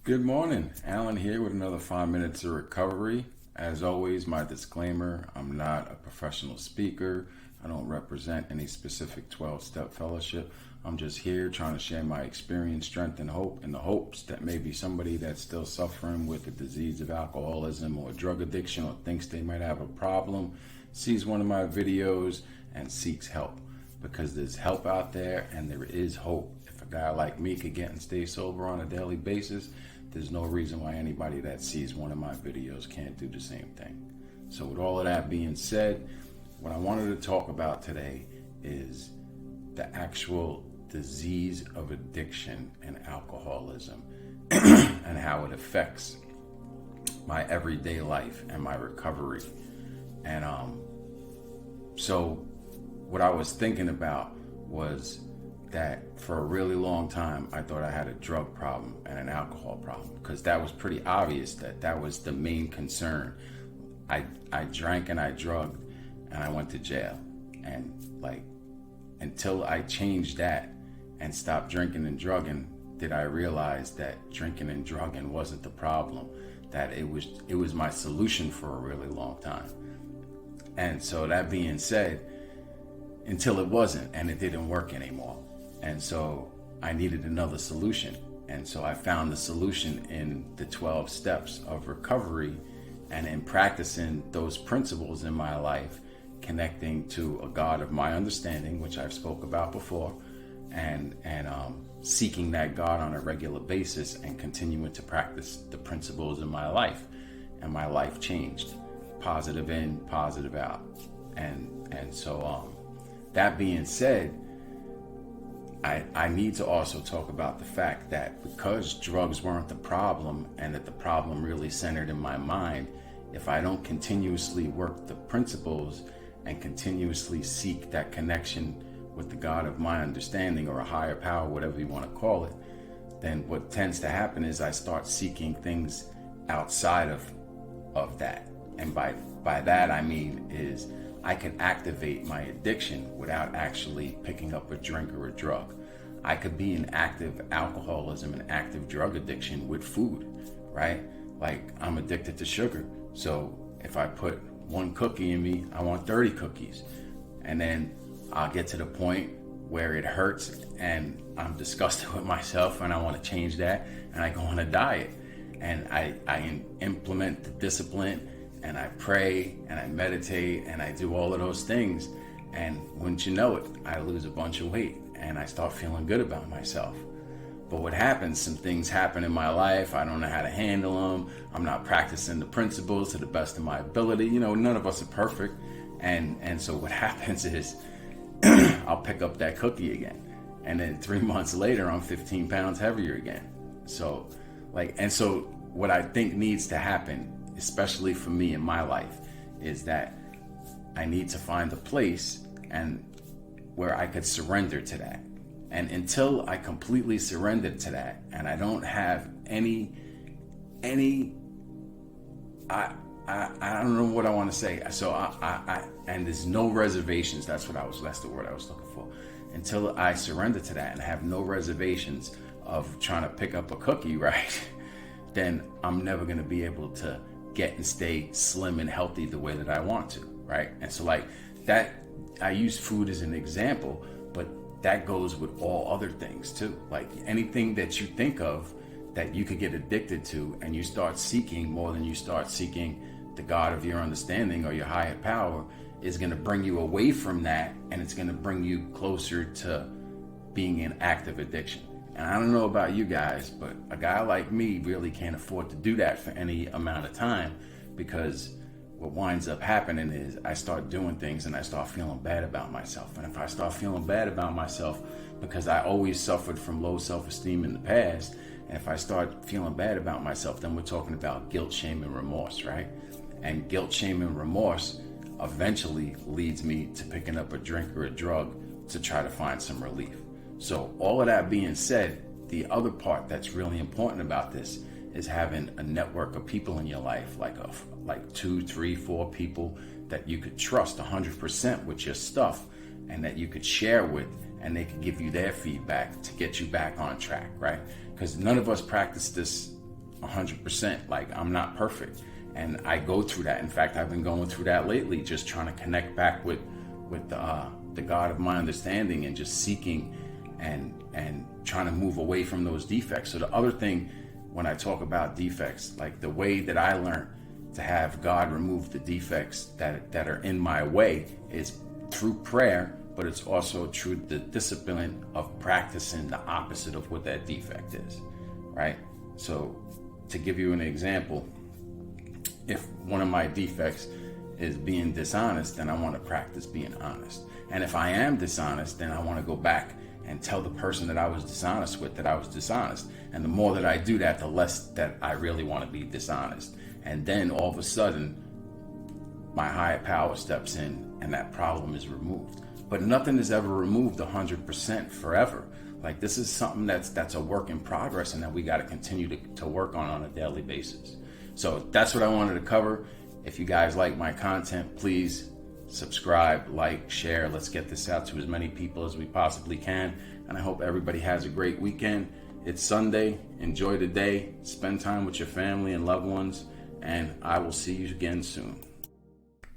Good morning, Alan here with another 5 minutes of recovery. As always, my disclaimer, I'm not a professional speaker. I don't represent any specific 12-step fellowship. I'm just here trying to share my experience, strength, and hope in the hopes that maybe somebody that's still suffering with the disease of alcoholism or drug addiction or thinks they might have a problem sees one of my videos and seeks help, because there's help out there and there is hope. If a guy like me could get and stay sober on a daily basis, there's no reason why anybody that sees one of my videos can't do the same thing. So with all of that being said, what I wanted to talk about today is the actual disease of addiction and alcoholism and how it affects my everyday life and my recovery. And so what I was thinking about was that for a really long time, I thought I had a drug problem and an alcohol problem, because that was pretty obvious that was the main concern. I drank and I drugged and I went to jail. And until I changed that and stopped drinking and drugging, did I realize that drinking and drugging wasn't the problem, that it was my solution for a really long time. And so that being said, until it wasn't, and it didn't work anymore. And so I needed another solution. And so I found the solution in the 12 steps of recovery, and in practicing those principles in my life, connecting to a God of my understanding, which I've spoke about before, and seeking that God on a regular basis and continuing to practice the principles in my life. And my life changed, positive in, positive out. And so that being said, I need to also talk about the fact that because drugs weren't the problem, and that the problem really centered in my mind, if I don't continuously work the principles and continuously seek that connection with the God of my understanding, or a higher power, whatever you want to call it, then what tends to happen is I start seeking things outside of that. And by that I mean is I can activate my addiction without actually picking up a drink or a drug. I could be in active alcoholism and active drug addiction with food, right? Like, I'm addicted to sugar. So if I put one cookie in me, I want 30 cookies. And then I'll get to the point where it hurts and I'm disgusted with myself and I want to change that, and I go on a diet. And I implement the discipline, and I pray and I meditate and I do all of those things. And wouldn't you know it, I lose a bunch of weight and I start feeling good about myself. But what happens, some things happen in my life, I don't know how to handle them, I'm not practicing the principles to the best of my ability. You know, none of us are perfect. And so what happens is I'll pick up that cookie again. And then 3 months later, I'm 15 pounds heavier again. So what I think needs to happen, especially for me in my life, is that I need to find a place and where I could surrender to that. And until I completely surrender to that, and I don't have any I don't know what I want to say. So and there's no reservations. That's the word I was looking for. Until I surrender to that and have no reservations of trying to pick up a cookie, right? Then I'm never going to be able to get and stay slim and healthy the way that I want to, right? And so like that, I use food as an example, but that goes with all other things too. Like anything that you think of that you could get addicted to, and you start seeking more than you start seeking the God of your understanding or your higher power, is going to bring you away from that, and it's going to bring you closer to being in active addiction. And I don't know about you guys, but a guy like me really can't afford to do that for any amount of time, because what winds up happening is I start doing things and I start feeling bad about myself. And if I start feeling bad about myself, because I always suffered from low self-esteem in the past, and if I start feeling bad about myself, then we're talking about guilt, shame, and remorse, right? And guilt, shame, and remorse eventually leads me to picking up a drink or a drug to try to find some relief. So all of that being said, the other part that's really important about this is having a network of people in your life, like 2, 3, 4 people that you could trust 100% with your stuff, and that you could share with, and they could give you their feedback to get you back on track, right? Because none of us practice this 100%. Like, I'm not perfect, and I go through that. In fact, I've been going through that lately, just trying to connect back with the God of my understanding, and just seeking and trying to move away from those defects. So the other thing, when I talk about defects, like the way that I learned to have God remove the defects that are in my way is through prayer, but it's also through the discipline of practicing the opposite of what that defect is, right? So to give you an example, if one of my defects is being dishonest, then I want to practice being honest. And if I am dishonest, then I want to go back and tell the person that I was dishonest with that I was dishonest. And the more that I do that, the less that I really want to be dishonest. And then all of a sudden, my higher power steps in and that problem is removed. But nothing is ever removed 100% forever. Like, this is something that's a work in progress, and that we got to continue to work on a daily basis. So that's what I wanted to cover. If you guys like my content, please subscribe, like, share. Let's get this out to as many people as we possibly can. And I hope everybody has a great weekend. It's Sunday. Enjoy the day. Spend time with your family and loved ones. And I will see you again soon.